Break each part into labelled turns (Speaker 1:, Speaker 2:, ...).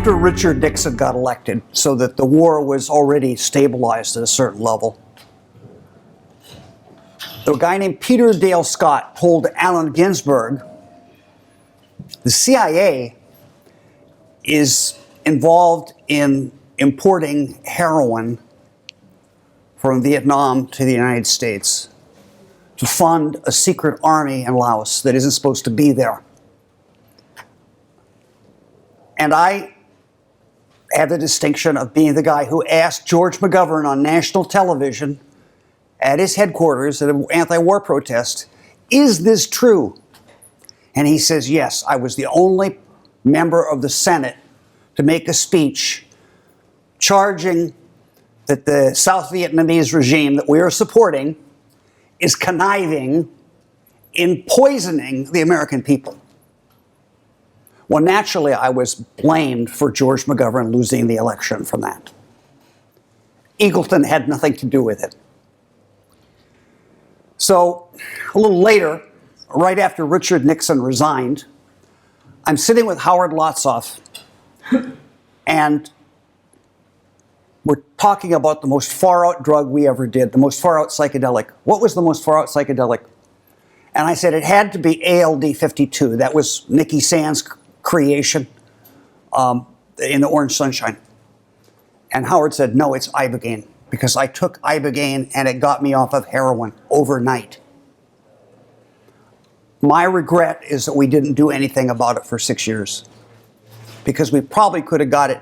Speaker 1: after Richard Nixon got elected, so that the war was already stabilized at a certain level, a guy named Peter Dale Scott told Allen Ginsberg, the CIA is involved in importing heroin from Vietnam to the United States to fund a secret army in Laos that isn't supposed to be there. And I had the distinction of being the guy who asked George McGovern on national television at his headquarters at an anti-war protest, is this true? And he says, yes, I was the only member of the Senate to make a speech charging that the South Vietnamese regime that we are supporting is conniving in poisoning the American people. Well, naturally, I was blamed for George McGovern losing the election from that. Eagleton had nothing to do with it. So, a little later, right after Richard Nixon resigned, I'm sitting with Howard Lotsoff, and we're talking about the most far-out drug we ever did, the most far-out psychedelic. What was the most far-out psychedelic? And I said it had to be ALD-52. That was Nicky Sand's creation in the Orange Sunshine. And Howard said, no, it's Ibogaine, because I took Ibogaine and it got me off of heroin overnight. My regret is that we didn't do anything about it for 6 years, because we probably could have got it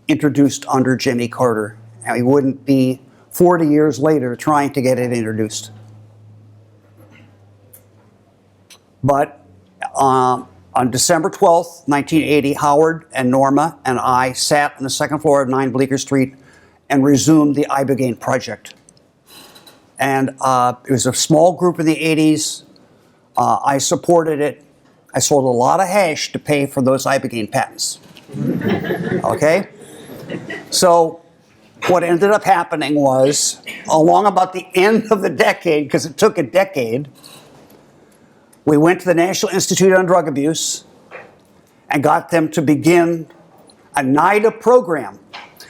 Speaker 1: introduced under Jimmy Carter, and we wouldn't be 40 years later trying to get it introduced. But on December 12th, 1980, Howard and Norma and I sat on the second floor of 9 Bleecker Street and resumed the Ibogaine project. And it was a small group in the 80s. I supported it. I sold a lot of hash to pay for those Ibogaine patents. Okay? So what ended up happening was, along about the end of the decade, because it took a decade, we went to the National Institute on Drug Abuse and got them to begin a NIDA program.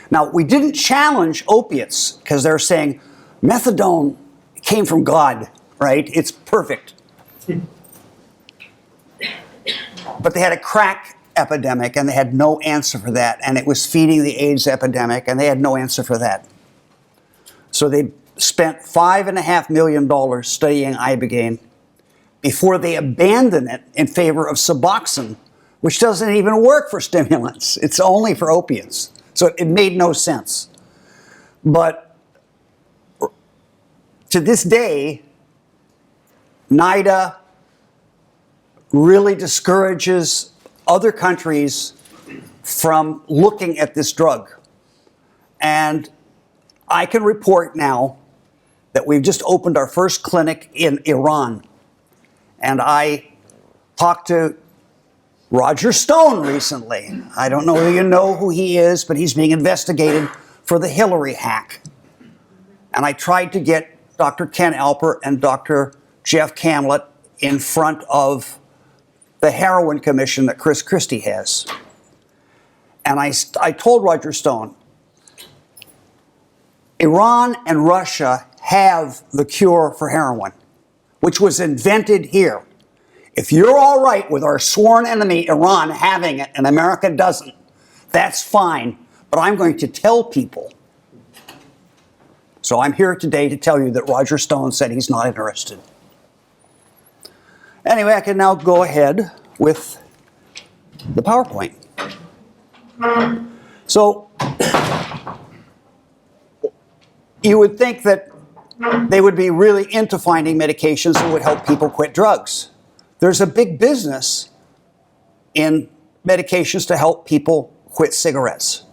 Speaker 1: Now, we didn't challenge opiates because they're saying methadone came from God, right? It's perfect. But they had a crack epidemic and they had no answer for that. And it was feeding the AIDS epidemic and they had no answer for that. So they spent $5.5 million studying Ibogaine before they abandoned it in favor of Suboxone, which doesn't even work for stimulants. It's only for opiates. So it made no sense. But to this day, NIDA really discourages other countries from looking at this drug. And I can report now that we've just opened our first clinic in Iran. And I talked to Roger Stone recently. I don't know if you know who he is, but he's being investigated for the Hillary hack. And I tried to get Dr. Ken Alper and Dr. Jeff Camlett in front of the heroin commission that Chris Christie has. And I told Roger Stone, Iran and Russia have the cure for heroin, which was invented here. If you're all right with our sworn enemy, Iran, having it and America doesn't, that's fine. But I'm going to tell people. So I'm here today to tell you that Roger Stone said he's not interested. Anyway, I can now go ahead with the PowerPoint. So you would think that they would be really into finding medications that would help people quit drugs. There's a big business in medications to help people quit cigarettes.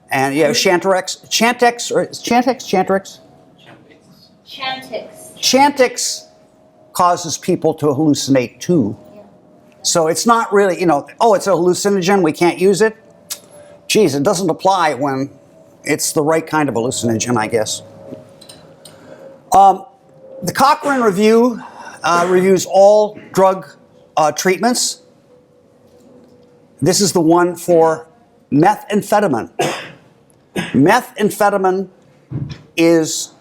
Speaker 1: And you have Chantix. Chantix causes people to hallucinate too. So it's not really, oh, it's a hallucinogen, we can't use it. Geez, it doesn't apply when it's the right kind of hallucinogen, I guess. The Cochrane Review reviews all drug treatments. This is the one for methamphetamine. Methamphetamine is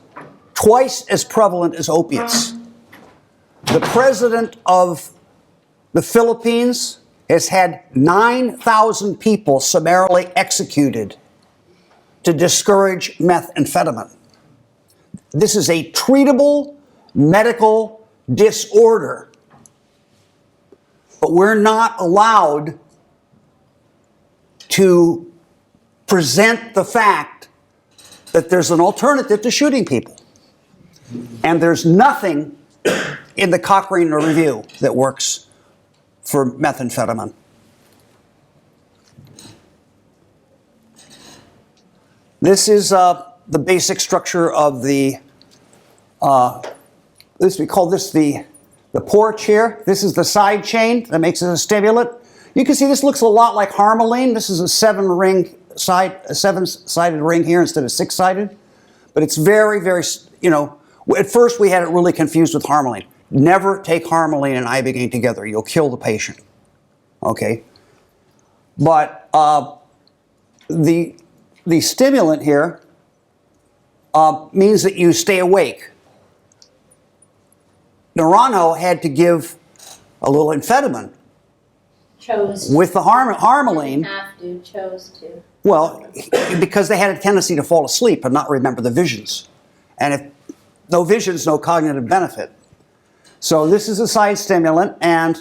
Speaker 1: twice as prevalent as opiates. The president of the Philippines has had 9,000 people summarily executed to discourage methamphetamine. This is a treatable medical disorder, but we're not allowed to present the fact that there's an alternative to shooting people. And there's nothing in the Cochrane review that works for methamphetamine. This is the basic structure of the, we call this the porch here. This is the side chain that makes it a stimulant. You can see this looks a lot like harmaline. This is a seven-sided ring here instead of six-sided. But it's very, very, at first we had it really confused with harmaline. Never take harmaline and Ibogaine together. You'll kill the patient. Okay? But the stimulant here means that you stay awake. Naranjo had to give a little amphetamine.
Speaker 2: Chose.
Speaker 1: With the harmaline.
Speaker 2: Chose to.
Speaker 1: Well, because they had a tendency to fall asleep and not remember the visions. And if no visions, no cognitive benefit. So this is a side stimulant, and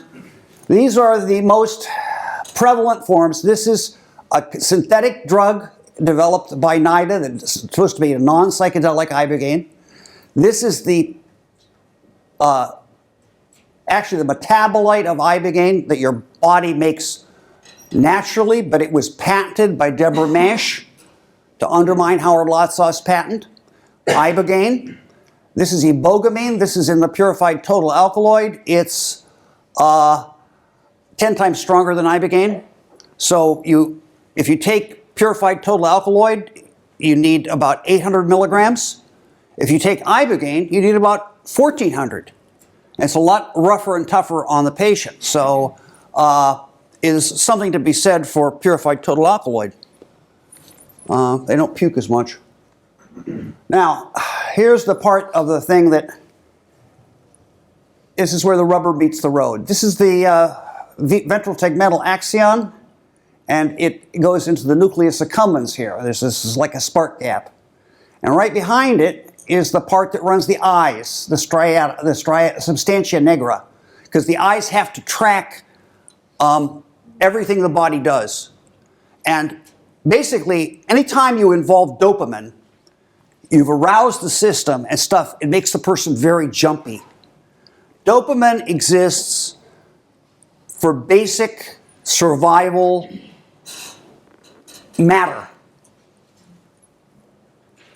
Speaker 1: these are the most prevalent forms. This is a synthetic drug developed by NIDA that's supposed to be a non-psychedelic Ibogaine. This is the actually the metabolite of Ibogaine that your body makes naturally, but it was patented by Deborah Mash to undermine Howard Lotzau's patent. Ibogaine. This is Ibogaine. This is in the purified total alkaloid. It's 10 times stronger than Ibogaine. So if you take purified total alkaloid, you need about 800 milligrams. If you take Ibogaine, you need about 1,400. And it's a lot rougher and tougher on the patient. So is something to be said for purified total alkaloid. They don't puke as much. Now, here's the part of the thing that, this is where the rubber meets the road. This is the ventral tegmental axon, and it goes into the nucleus accumbens here. This is like a spark gap. And right behind it is the part that runs the eyes, the substantia nigra, because the eyes have to track everything the body does. And basically, anytime you involve dopamine, you've aroused the system and stuff, it makes the person very jumpy. Dopamine exists for basic survival matter.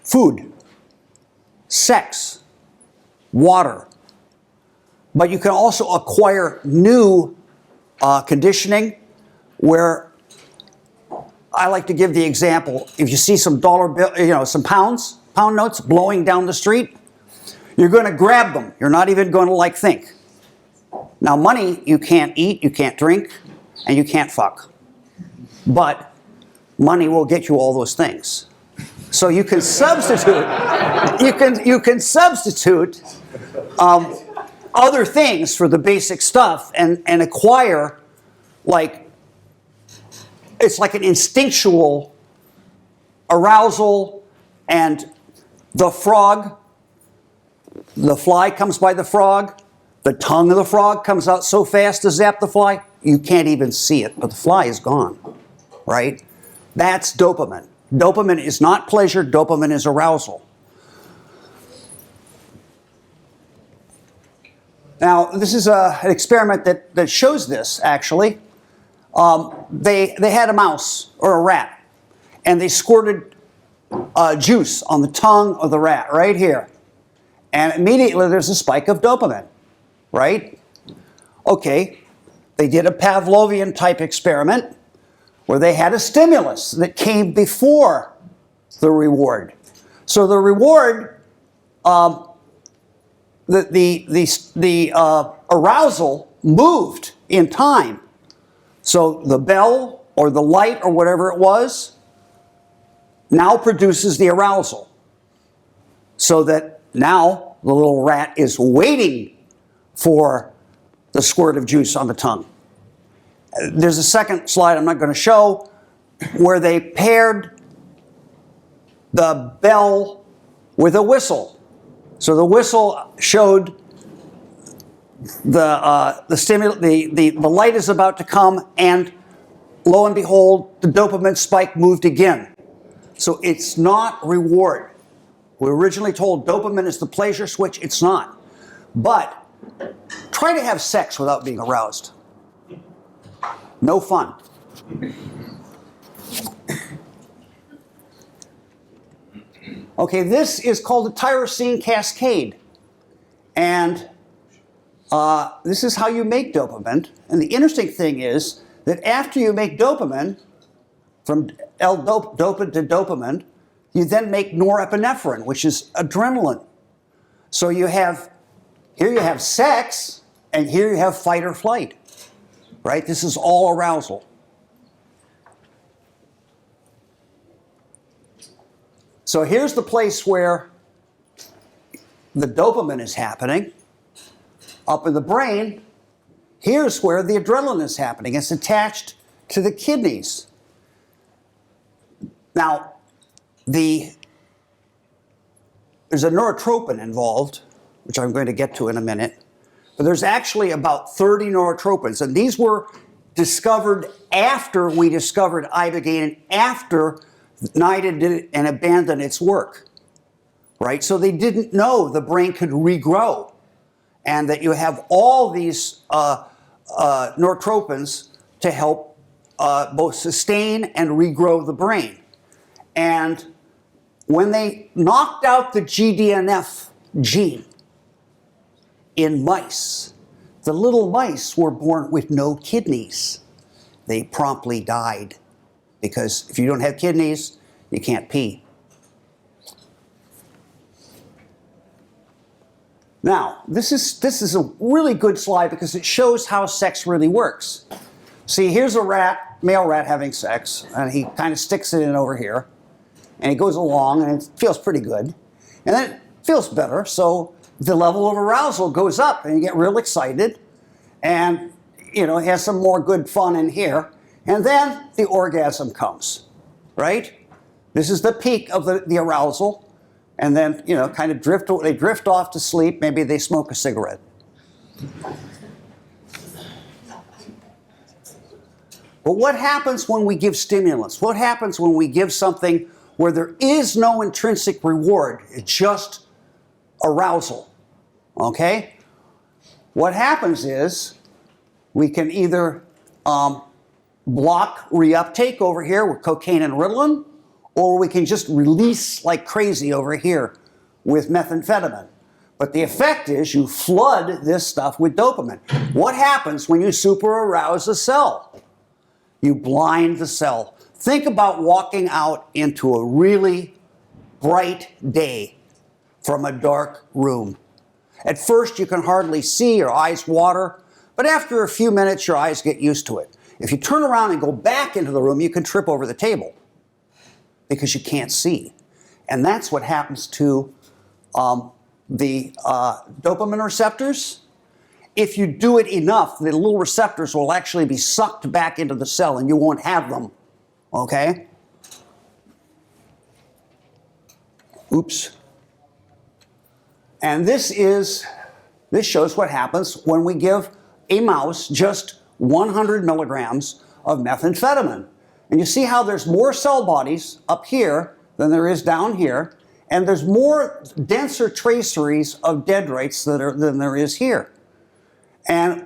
Speaker 1: Food, sex, water. But you can also acquire new conditioning where I like to give the example, if you see some dollar bill, some pound notes blowing down the street, you're going to grab them. You're not even going to think. Now money, you can't eat, you can't drink, and you can't fuck. But money will get you all those things. So you can substitute, you can substitute other things for the basic stuff and acquire it's like an instinctual arousal, and the fly comes by the frog, the tongue of the frog comes out so fast to zap the fly, you can't even see it, but the fly is gone, right? That's dopamine. Dopamine is not pleasure, dopamine is arousal. Now, this is an experiment that shows this, actually. They had a mouse or a rat, and they squirted juice on the tongue of the rat right here. And immediately there's a spike of dopamine, right? Okay, they did a Pavlovian type experiment where they had a stimulus that came before the reward. So the reward, the arousal moved in time. So the bell or the light or whatever it was now produces the arousal. So that now the little rat is waiting for the squirt of juice on the tongue. There's a second slide I'm not going to show where they paired the bell with a whistle. So the whistle showed the light is about to come, and lo and behold, the dopamine spike moved again. So it's not reward. We were originally told dopamine is the pleasure switch. It's not. But try to have sex without being aroused. No fun. Okay, this is called the tyrosine cascade. And this is how you make dopamine. And the interesting thing is that after you make dopamine, from L-dopa to dopamine, you then make norepinephrine, which is adrenaline. So you have, here you have sex, and here you have fight or flight, right? This is all arousal. So here's the place where the dopamine is happening. Up in the brain, here's where the adrenaline is happening. It's attached to the kidneys. Now, there's a neurotropin involved, which I'm going to get to in a minute. But there's actually about 30 neurotropins, and these were discovered after we discovered Ibogaine and after NIDA did and abandoned its work, right? So they didn't know the brain could regrow, and that you have all these neurotropins to help both sustain and regrow the brain. And when they knocked out the GDNF gene in mice, the little mice were born with no kidneys. They promptly died because if you don't have kidneys, you can't pee. Now, this is a really good slide because it shows how sex really works. See, here's a rat, male rat having sex, and he kind of sticks it in over here. And he goes along, and it feels pretty good. And then it feels better, so the level of arousal goes up, and you get real excited. And, you know, it has some more good fun in here. And then the orgasm comes, right? This is the peak of the arousal. And then, you know, kind of they drift off to sleep. Maybe they smoke a cigarette. But what happens when we give stimulants? What happens when we give something where there is no intrinsic reward? It's just arousal, okay? What happens is we can either block reuptake over here with cocaine and Ritalin, or we can just release like crazy over here with methamphetamine. But the effect is you flood this stuff with dopamine. What happens when you super arouse a cell? You blind the cell. Think about walking out into a really bright day from a dark room. At first you can hardly see, your eyes water, but after a few minutes your eyes get used to it. If you turn around and go back into the room, you can trip over the table because you can't see. And that's what happens to the dopamine receptors. If you do it enough, the little receptors will actually be sucked back into the cell and you won't have them, okay? Oops. And this shows what happens when we give a mouse just 100 milligrams of methamphetamine. And you see how there's more cell bodies up here than there is down here, and there's more denser traceries of dendrites than there is here. And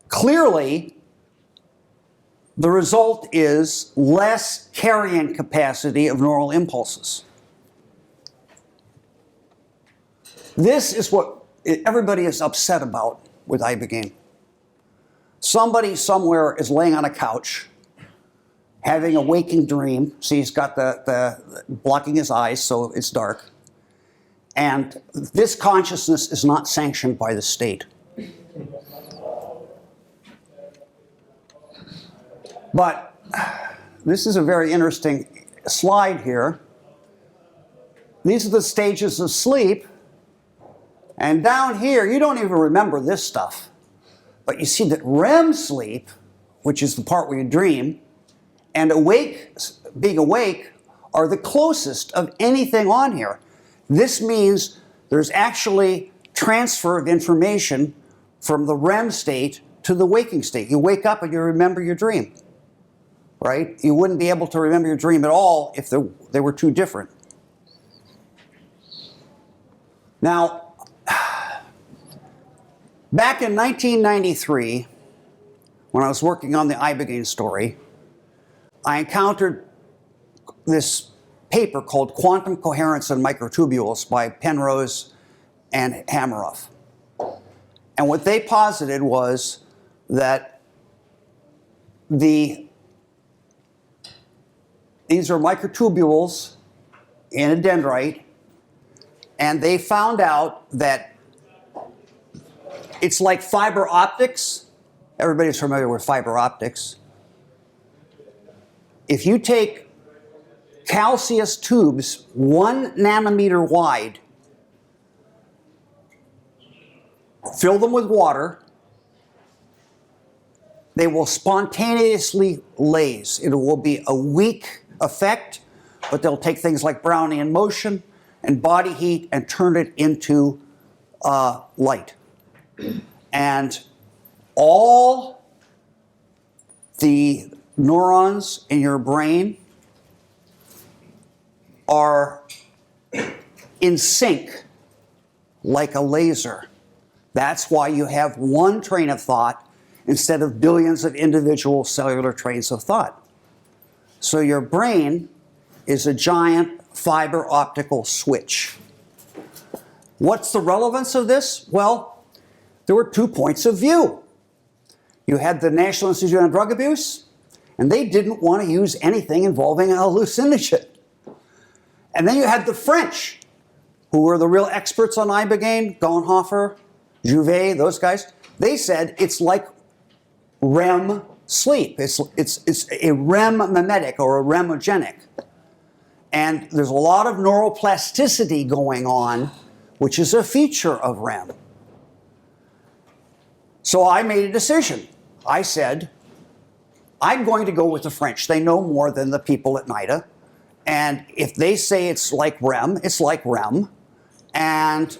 Speaker 1: clearly, the result is less carrying capacity of neural impulses. This is what everybody is upset about with Ibogaine. Somebody somewhere is laying on a couch, having a waking dream. See, he's got the blocking his eyes so it's dark. And this consciousness is not sanctioned by the state. But this is a very interesting slide here. These are the stages of sleep. And down here, you don't even remember this stuff. But you see that REM sleep, which is the part where you dream, and being awake are the closest of anything on here. This means there's actually transfer of information from the REM state to the waking state. You wake up and you remember your dream, right? You wouldn't be able to remember your dream at all if they were too different. Now, back in 1993, when I was working on the Ibogaine story, I encountered this paper called Quantum Coherence in Microtubules by Penrose and Hameroff. And what they posited was that these are microtubules in a dendrite, and they found out that it's like fiber optics. Everybody's familiar with fiber optics. If you take calcareous tubes 1 nanometer wide, fill them with water, they will spontaneously laze. It will be a weak effect, but they'll take things like Brownian motion and body heat and turn it into light. And all the neurons in your brain are in sync like a laser. That's why you have one train of thought instead of billions of individual cellular trains of thought. So your brain is a giant fiber optical switch. What's the relevance of this? Well, there were 2 points of view. You had the National Institute on Drug Abuse, and they didn't want to use anything involving a hallucinogen. And then you had the French, who were the real experts on Ibogaine, Gonhofer, Jouvet, those guys. They said it's like REM sleep. It's a REM mimetic or a REMogenic. And there's a lot of neuroplasticity going on, which is a feature of REM. So I made a decision. I said, I'm going to go with the French. They know more than the people at NIDA. And if they say it's like REM, it's like REM. And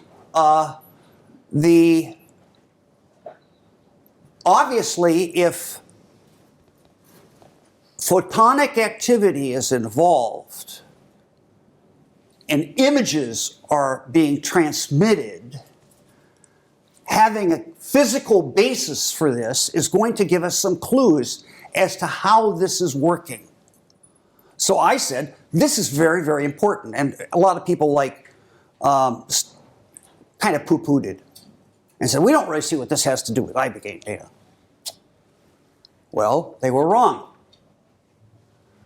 Speaker 1: obviously, if photonic activity is involved and images are being transmitted, having a physical basis for this is going to give us some clues as to how this is working. So I said, this is very, very important. And a lot of people kind of poo-pooed it and said, we don't really see what this has to do with Ibogaine data. Well, they were wrong.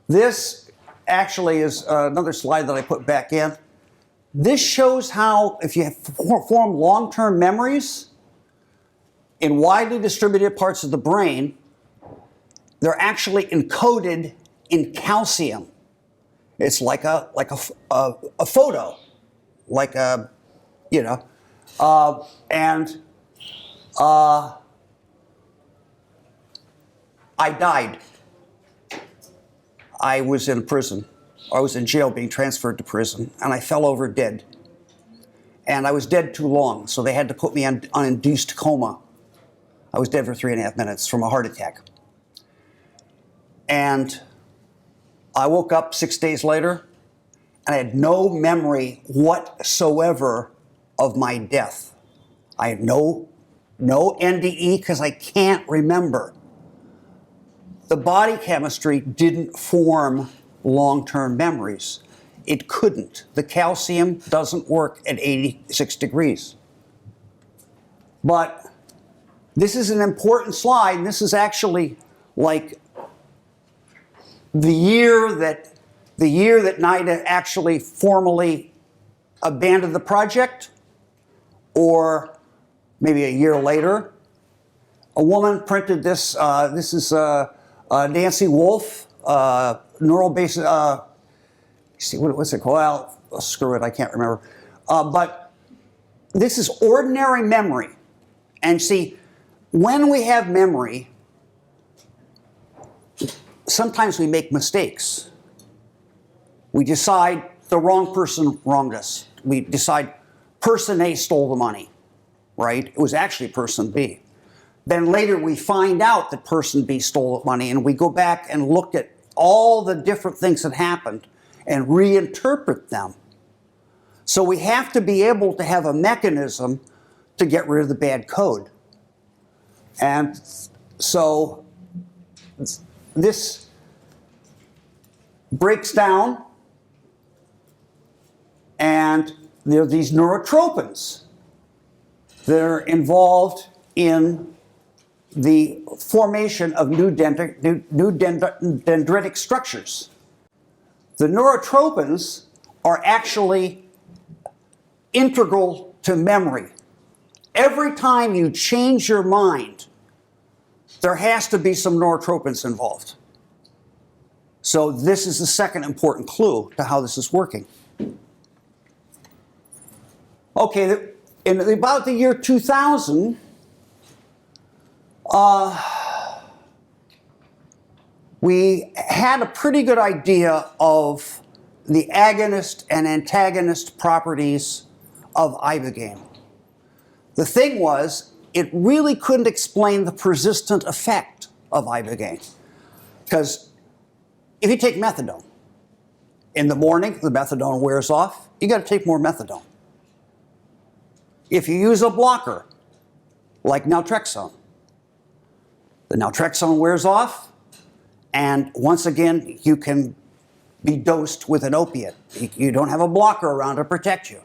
Speaker 1: This actually is another slide that I put back in. This shows how, if you form long-term memories in widely distributed parts of the brain, they're actually encoded in calcium. It's like a photo, like a, I died. I was in prison. I was in jail being transferred to prison, and I fell over dead. And I was dead too long, so they had to put me on induced coma. I was dead for 3.5 minutes from a heart attack. And I woke up 6 days later, and I had no memory whatsoever of my death. I had no NDE because I can't remember. The body chemistry didn't form long-term memories. It couldn't. The calcium doesn't work at 86 degrees. But this is an important slide, and this is actually like the year that NIDA actually formally abandoned the project, or maybe a year later. A woman printed this. This is Nancy Wolfe, neural base, see, what's it called? Well, screw it, I can't remember. But this is ordinary memory. And see, when we have memory, sometimes we make mistakes. We decide the wrong person wronged us. We decide person A stole the money, right? It was actually person B. Then later we find out that person B stole the money, and we go back and look at all the different things that happened and reinterpret them. So we have to be able to have a mechanism to get rid of the bad code. And so this breaks down, and there are these neurotropins that are involved in the formation of new dendritic structures. The neurotropins are actually integral to memory. Every time you change your mind, there has to be some neurotropins involved. So this is the second important clue to how this is working. Okay, in about the year 2000, we had a pretty good idea of the agonist and antagonist properties of Ibogaine. The thing was, it really couldn't explain the persistent effect of Ibogaine. Because if you take methadone, in the morning, the methadone wears off, you got to take more methadone. If you use a blocker, like naltrexone, the naltrexone wears off, and once again, you can be dosed with an opiate. You don't have a blocker around to protect you.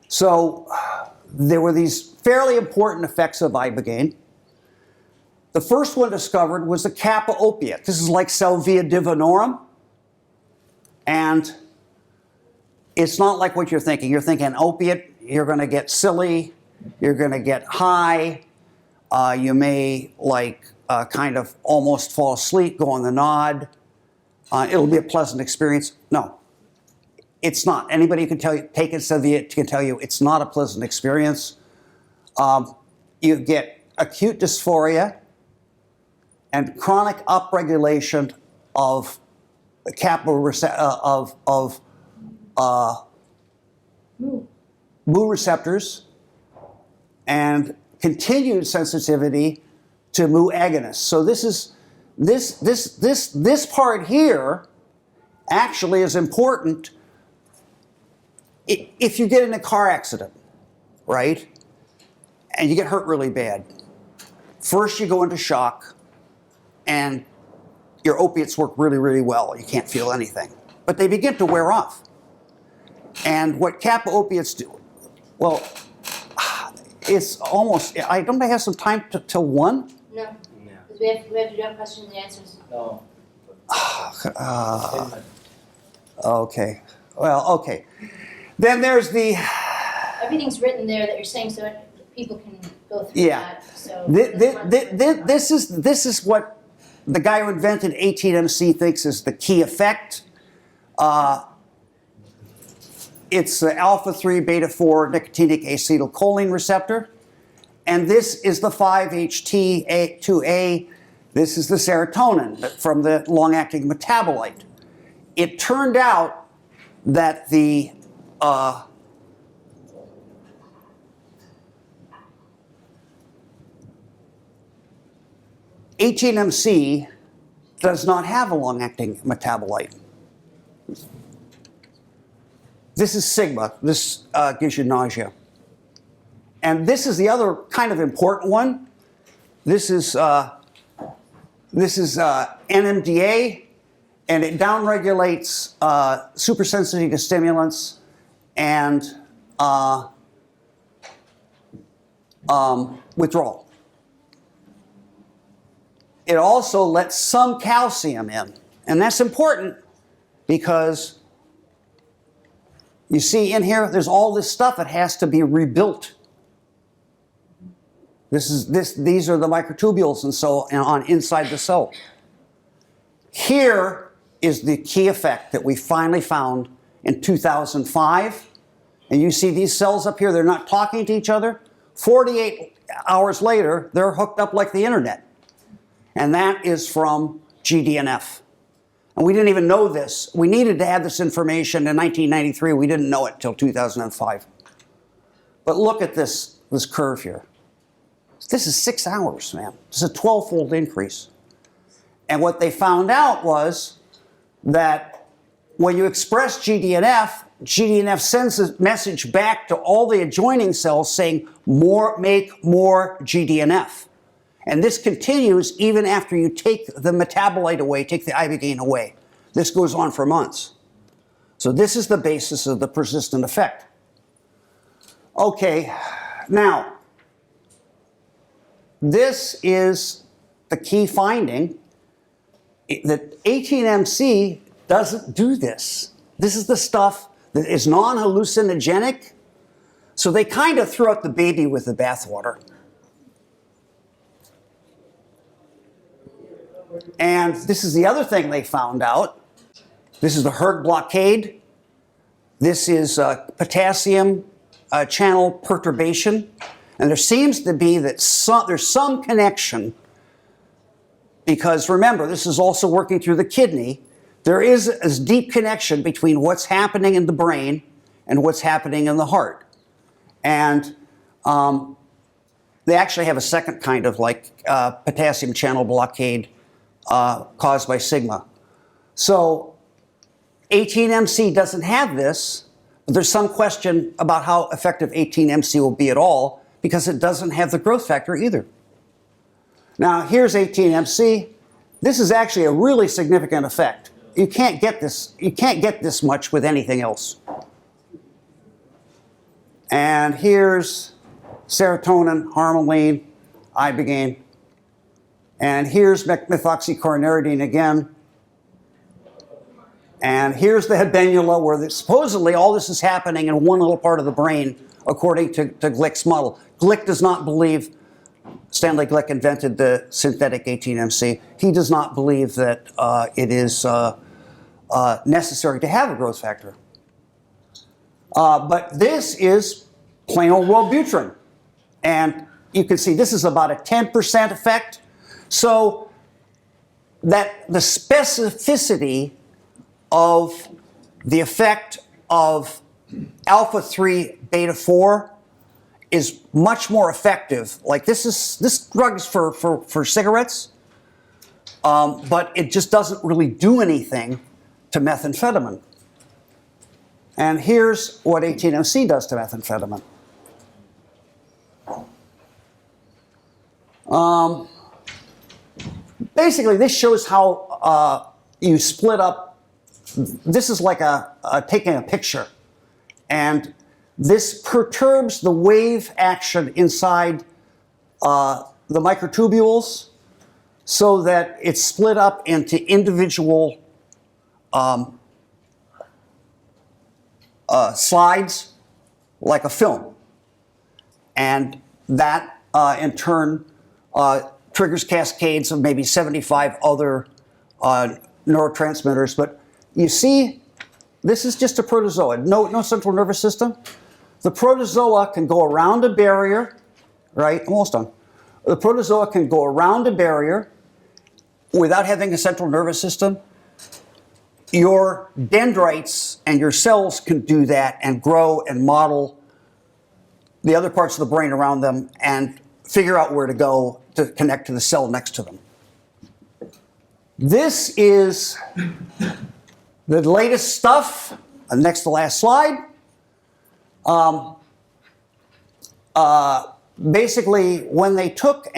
Speaker 1: So there were these fairly important effects of Ibogaine. The first one discovered was the kappa-opiate. This is like Salvia divinorum. And it's not like what you're thinking. You're thinking opiate, you're going to get silly, you're going to get high, you may kind of almost fall asleep, go on the nod. It'll be a pleasant experience. No, it's not. Anybody who can tell you, take Salvia can tell you it's not a pleasant experience. You get acute dysphoria and chronic upregulation of the kappa mu receptors and continued sensitivity to mu agonists. So this part here actually is important if you get in a car accident, right? And you get hurt really bad. First you go into shock and your opiates work really, really well. You can't feel anything. But they begin to wear off. And what kappa opiates do, well, it's almost, I don't have some time till 1?
Speaker 2: No. Because we have to do questions and answers.
Speaker 3: No.
Speaker 1: Okay. Well, okay. Then there's the...
Speaker 2: Everything's written there that you're saying so people can go through that. So
Speaker 1: this is what the guy who invented 18-MC thinks is the key effect. It's the alpha-3 beta-4 nicotinic acetylcholine receptor. And this is the 5-HT2A. This is the serotonin from the long-acting metabolite. It turned out that the 18-MC does not have a long-acting metabolite. This is sigma. This gives you nausea. And this is the other kind of important one. This is NMDA, and it downregulates super-sensitive to stimulants and withdrawal. It also lets some calcium in, and that's important because you see in here, there's all this stuff that has to be rebuilt. These are the microtubules and so on inside the cell. Here is the key effect that we finally found in 2005. And you see these cells up here, they're not talking to each other. 48 hours later, they're hooked up like the internet. And that is from GDNF. And we didn't even know this. We needed to have this information in 1993. We didn't know it until 2005. But look at this curve here. This is 6 hours, man. This is a 12-fold increase. And what they found out was that when you express GDNF, GDNF sends a message back to all the adjoining cells saying, make more GDNF. And this continues even after you take the metabolite away, take the Ibogaine away. This goes on for months. So this is the basis of the persistent effect. Okay, now, this is the key finding, that 18-MC doesn't do this. This is the stuff that is non-hallucinogenic. So they kind of threw out the baby with the bathwater. And this is the other thing they found out. This is the hERG blockade. This is potassium channel perturbation. And there seems to be that there's some connection, because remember, this is also working through the kidney. There is a deep connection between what's happening in the brain and what's happening in the heart. And they actually have a second kind of potassium channel blockade caused by sigma. So 18-MC doesn't have this, but there's some question about how effective 18-MC will be at all, because it doesn't have the growth factor either. Now here's 18-MC. This is actually a really significant effect. You can't get this much with anything else. And here's serotonin, harmaline, ibogaine. And here's methoxycoronidine again. And here's the habenula, where supposedly all this is happening in one little part of the brain, according to Glick's model. Glick does not believe, Stanley Glick invented the synthetic 18-MC. He does not believe that it is necessary to have a growth factor. But this is plain old Wellbutrin. And you can see this is about a 10% effect. So that the specificity of the effect of alpha-3 beta-4 is much more effective. Like this drug is for cigarettes, but it just doesn't really do anything to methamphetamine. And here's what 18-MC does to methamphetamine. Basically, this shows how you split up. This is like taking a picture. And this perturbs the wave action inside the microtubules so that it's split up into individual slides like a film. And that, in turn, triggers cascades of maybe 75 other neurotransmitters. But you see, this is just a protozoa, no central nervous system. The protozoa can go around a barrier, right? Almost done. The protozoa can go around a barrier without having a central nervous system. Your dendrites and your cells can do that and grow and model the other parts of the brain around them and figure out where to go to connect to the cell next to them. This is the latest stuff. Next to last slide. Basically, when they took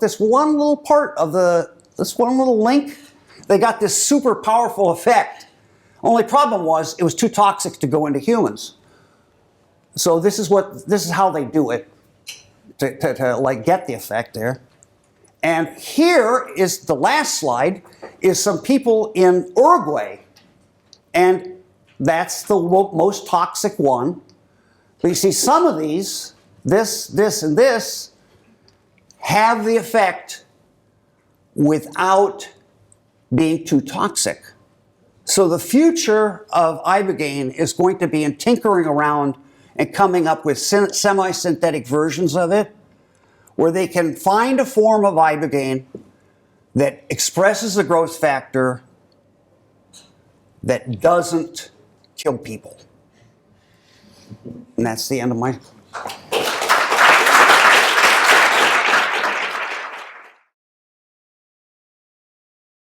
Speaker 1: this one little part of this one little link, they got this super powerful effect. Only problem was it was too toxic to go into humans. So this is how they do it to like get the effect there. And here is the last slide, is some people in Uruguay. And that's the most toxic one. But you see some of these, this, and this, have the effect without being too toxic. So the future of Ibogaine is going to be in tinkering around and coming up with semi-synthetic versions of it, where they can find a form of Ibogaine that expresses the growth factor that doesn't kill people. And that's the end of my